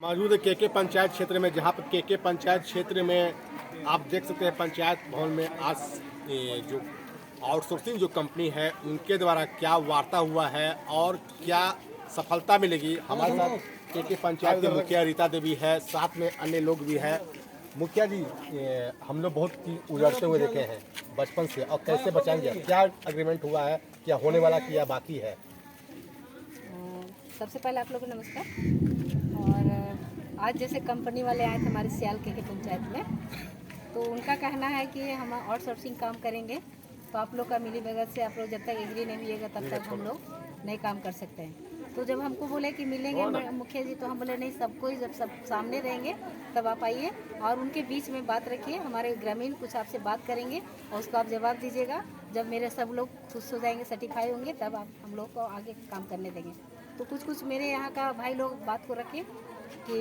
मौजूद है केके पंचायत क्षेत्र में, जहां पर केके पंचायत क्षेत्र में आप देख सकते हैं पंचायत भवन में आज जो आउटसोर्सिंग जो कंपनी है उनके द्वारा क्या वार्ता हुआ है और क्या सफलता मिलेगी। हमारे साथ केके पंचायत के मुखिया रीता देवी है, साथ में अन्य लोग भी हैं। मुखिया जी, हम लोग बहुत उजड़ते हुए देखे हैं बचपन से, और कैसे बचाएंगे, क्या एग्रीमेंट हुआ है, क्या होने वाला, क्या बाकी है? सबसे पहले आप लोगों को नमस्कार। और आज जैसे कंपनी वाले आए थे हमारे सियाल के पंचायत में, तो उनका कहना है कि हम आउटसोर्सिंग काम करेंगे, तो आप लोग का मिली भगत से आप लोग जब तक एग्री नहीं होइएगा तब तक हम लोग नहीं काम कर सकते हैं। तो जब हमको बोले कि मिलेंगे मुखिया जी, तो हम बोले नहीं, सबको जब सब सामने रहेंगे तब आप आइए और उनके बीच में बात रखिए। हमारे ग्रामीण कुछ आपसे बात करेंगे और उसको आप जवाब दीजिएगा। जब मेरे सब लोग खुश हो जाएंगे, सर्टिफाई होंगे, तब आप हम लोग को आगे काम करने देंगे। तो कुछ मेरे यहाँ का भाई लोग बात को रखे कि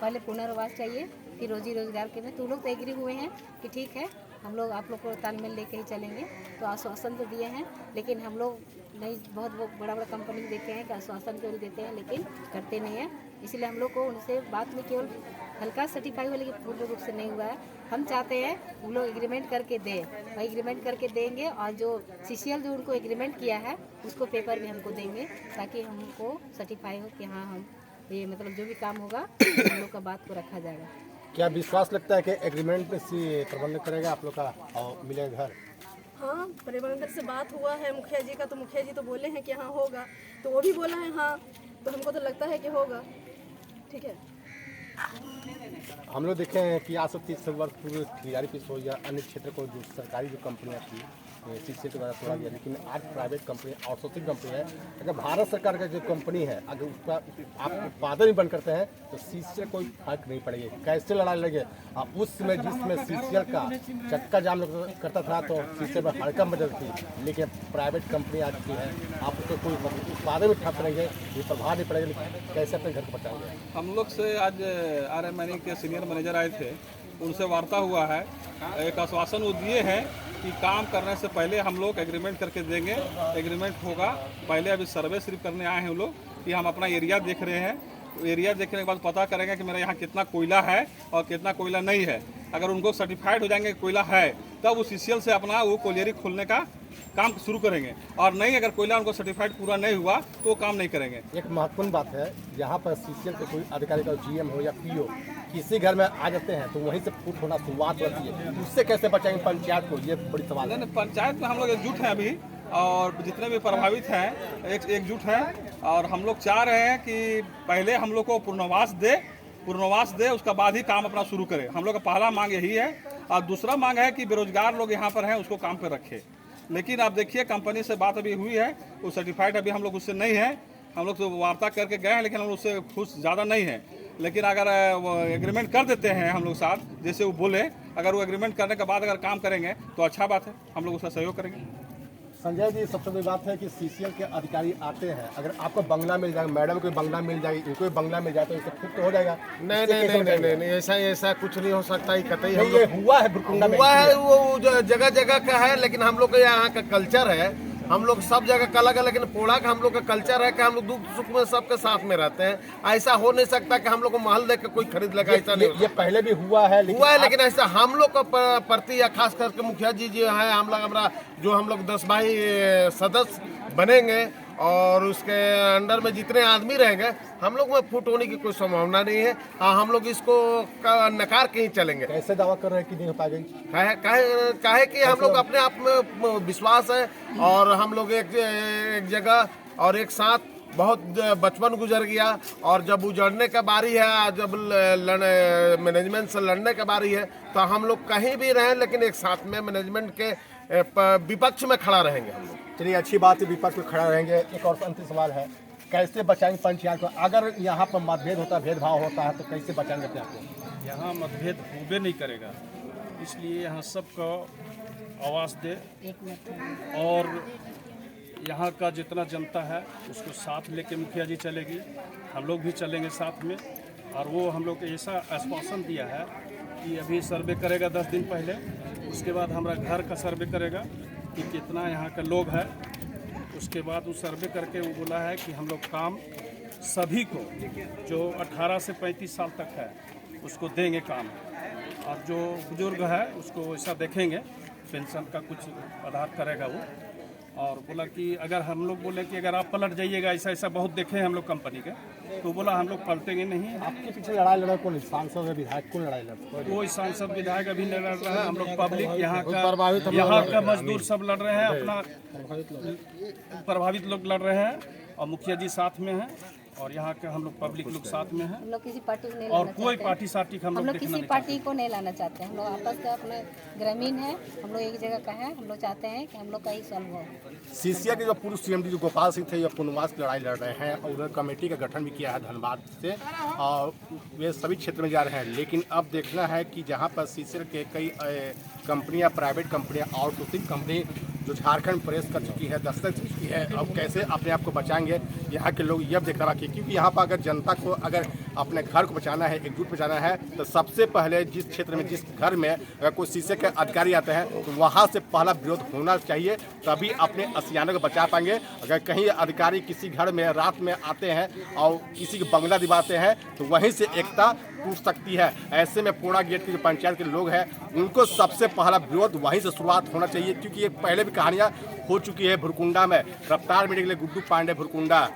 पहले पुनर्वास चाहिए, फिर रोजी रोजगार के में। तो लोग तो एग्री हुए हैं कि ठीक है, हम लोग आप लोग को तालमेल लेके ही चलेंगे। तो आश्वासन तो दिए हैं, लेकिन हम लोग नहीं, बहुत बड़ा बड़ा कंपनी देखे हैं कि आश्वासन तो देते हैं लेकिन करते नहीं हैं। इसलिए हम लोग को उनसे बात में केवल हल्का सर्टिफाई हुआ, लेकिन पूर्ण रूप से नहीं हुआ है। हम चाहते हैं वो लोग एग्रीमेंट करके दें, और एग्रीमेंट करके देंगे, और जो सीसीएल जो उनको एग्रीमेंट किया है उसको पेपर भी हमको देंगे, ताकि हमको सर्टिफाई हो कि हाँ, हम ये मतलब जो भी काम होगा हम लोग का बात को रखा जाएगा। क्या विश्वास लगता है कि एग्रीमेंट से प्रबंध करेगा आप लोग का और मिलेगा घर? हाँ, प्रबंधक से बात हुआ है मुखिया जी का, तो मुखिया जी तो बोले हैं कि हाँ होगा, तो वो भी बोला है हाँ, तो हमको तो लगता है कि होगा। ठीक है, हम लोग देखे हैं कि आज से 30 वर्ष पूर्व खिलाड़ी पीस हो या अन्य क्षेत्र को जो सरकारी जो कंपनियां थी सीसीएल के द्वारा तोड़ा गया, लेकिन आज प्राइवेट कंपनी, आउटसोर्सिंग कंपनी है। अगर भारत सरकार का जो कंपनी है, अगर उसका आप उत्पादन ही बंद करते हैं तो सीसीएल कोई फर्क नहीं पड़ेगी। कैसे लड़ाई लगे उस समय जिसमें सीसीएल का चक्का जाम करता था तो सीसीएल में हड़कम बदल थी, लेकिन प्राइवेट कंपनी आ चुकी है, आप उसको कोई उत्पादन भी ठप करेंगे, ये प्रभाव नहीं पड़ेगा। कैसे अपने घर को बचाएंगे? हम लोग से आज RMN के सीनियर मैनेजर आए थे, उनसे वार्ता हुआ है। एक आश्वासन वो दिए हैं कि काम करने से पहले हम लोग एग्रीमेंट करके देंगे, एग्रीमेंट होगा। पहले अभी सर्वे सिर्फ करने आए हैं वो लोग कि हम अपना एरिया देख रहे हैं, एरिया देखने के बाद पता करेंगे कि मेरा यहाँ कितना कोयला है और कितना कोयला नहीं है। अगर उनको सर्टिफाइड हो जाएंगे कोयला है, तब वो सीसीएल से अपना वो कोयलेरी खोलने का काम शुरू करेंगे, और नहीं अगर कोयला उनको सर्टिफाइड पूरा नहीं हुआ तो वो काम नहीं करेंगे। एक महत्वपूर्ण बात है, यहाँ पर सीसीएल के कोई अधिकारी का GM हो या PO किसी घर में आ जाते हैं तो वहीं से फूट होना शुरुआत होती है, उससे कैसे बचाएंगे पंचायत को, ये बड़ी सवाल है। नहीं, पंचायत में हम लोग एकजुट हैं अभी, और जितने भी प्रभावित हैं एकजुट हैं, और हम लोग चाह रहे हैं कि पहले हम लोग को पूर्णवास दे, उसका बाद ही काम अपना शुरू करें। हम लोग का पहला मांग यही है, और दूसरा मांग है कि बेरोजगार लोग यहाँ पर हैं उसको काम पर रखे। लेकिन आप देखिए कंपनी से बात अभी हुई है, वो सर्टिफाइड अभी हम लोग उससे नहीं है, हम लोग तो वार्ता करके गए हैं, लेकिन हम उससे खुश ज़्यादा नहीं है। लेकिन अगर वो एग्रीमेंट कर देते हैं हम लोग साथ, जैसे वो बोले, अगर वो एग्रीमेंट करने के बाद अगर काम करेंगे तो अच्छा बात है, हम लोग उसका सहयोग करेंगे। संजय जी, सबसे बड़ी बात है कि सीसीएल के अधिकारी आते हैं, अगर आपको बंगला मिल जाएगा, मैडम को बंगला मिल जाएगी, इनको बंगला मिल जाए तो इससे फिर तो हो जाएगा। नहीं, ऐसा कुछ नहीं हो सकता ही, कतई हम ये हुआ है, बुरकुंडा में हुआ है, वो जगह जगह का है, लेकिन हम लोग का यहाँ का कल्चर है, हम लोग सब जगह का अलग है, लेकिन पोड़ा का हम लोग का कल्चर है कि हम लोग दुख सुख में सबके साथ में रहते हैं। ऐसा हो नहीं सकता कि हम लोग को महल देख के कोई खरीद लेगा, ऐसा नहीं। ये पहले भी हुआ है, लेकिन ऐसा हम लोग का प्रति, या खास करके मुखिया जी जो है, हम लोग 10 भाई सदस्य बनेंगे और उसके अंडर में जितने आदमी रहेंगे, हम लोग में फूट होने की कोई संभावना नहीं है। हम लोग इसको नकार के ही चलेंगे। कैसे दावा कर रहे हैं कि नहीं हो पाएगी? काहे कि हम लोग अपने आप में विश्वास है, और हम लोग एक जगह और एक साथ बहुत बचपन गुजर गया, और जब उजड़ने का बारी है, जब मैनेजमेंट से लड़ने का बारी है, तो हम लोग कहीं भी रहें, लेकिन एक साथ में मैनेजमेंट के विपक्ष में खड़ा रहेंगे हम लोग। चलिए, अच्छी बात है, विपक्ष में खड़ा रहेंगे। एक और अंतिम सवाल है, कैसे बचाएंगे पंचायत को? अगर यहाँ पर मतभेद होता है, भेदभाव होता है, तो कैसे बचाएंगे अपने आप को? यहाँ मतभेद होबे नहीं करेगा, इसलिए यहाँ सबको आवाज़ दे, और यहाँ का जितना जनता है उसको साथ लेके मुखिया जी चलेगी, हम लोग भी चलेंगे साथ में। और वो हम लोग को ऐसा आश्वासन दिया है कि अभी सर्वे करेगा 10 दिन पहले, उसके बाद हमारा घर का सर्वे करेगा कि कितना यहाँ का लोग है, उसके बाद वो सर्वे करके वो बोला है कि हम लोग काम सभी को जो 18 से 35 साल तक है उसको देंगे काम, और जो बुजुर्ग है उसको वैसा देखेंगे, पेंशन का कुछ आधार करेगा वो। और बोला कि अगर हम लोग बोले कि अगर आप पलट जाइएगा, ऐसा ऐसा बहुत देखे हैं हम लोग कंपनी के, तो बोला हम लोग पलटेंगे नहीं। आपके पीछे लड़ाई लड़ा कौन, सांसद या विधायक, कौन लड़ाई लड़ा? कोई सांसद विधायक अभी नहीं लड़ रहा है, हम लोग पब्लिक यहाँ का मजदूर सब लड़ रहे हैं, अपना प्रभावित लोग लड़ रहे हैं, और मुखिया जी साथ में हैं, और यहाँ के हम लोग पब्लिक लोग साथ में हैं। हम लोग किसी पार्टी को नहीं और लाना कोई चाहते पार्टी सार्टी हैं। हम लोग किसी देखना पार्टी को नहीं लाना चाहते हैं। हम लोग आपस का अपना ग्रामीण है, हम लोग एक जगह का है। हम लोग चाहते हैं कि हम लोग का ही सॉल्व हो। सीसिया के जो पूर्व सीएमडी जो गोपाल सिंह थे, ये पुनर्वास की लड़ाई लड़ रहे हैं, और उन्होंने कमेटी का गठन भी किया है धनबाद से, और वे सभी क्षेत्र में जा रहे हैं। लेकिन अब देखना है कि जहाँ पर सीसिया के कई कंपनियां, प्राइवेट कंपनियां, आउटसोर्सिंग कंपनी जो झारखंड प्रेस कर चुकी है, दस्तक चुकी है, अब कैसे अपने आप को बचाएंगे यहाँ के लोग, यह देखना रखिए। क्योंकि यहाँ पर अगर जनता को, अगर अपने घर को बचाना है, एकजुट बचाना है, तो सबसे पहले जिस क्षेत्र में, जिस घर में अगर कोई शीशे के अधिकारी आते हैं, तो वहाँ से पहला विरोध होना चाहिए, तभी अपने असियानों को बचा पाएंगे। अगर कहीं अधिकारी किसी घर में रात में आते हैं और किसी को बंगला दिवाते हैं, तो वहीं से एकता टूट सकती है। ऐसे में पूर्णा गेट के जो पंचायत के लोग हैं, उनको सबसे पहला विरोध वहीं से शुरुआत होना चाहिए। क्योंकि ये पहले भी कहानियाँ हो चुकी है। भुरकुंडा में रफ्तार मिलने के लिए गुड्डू पांडे भुरकुंडा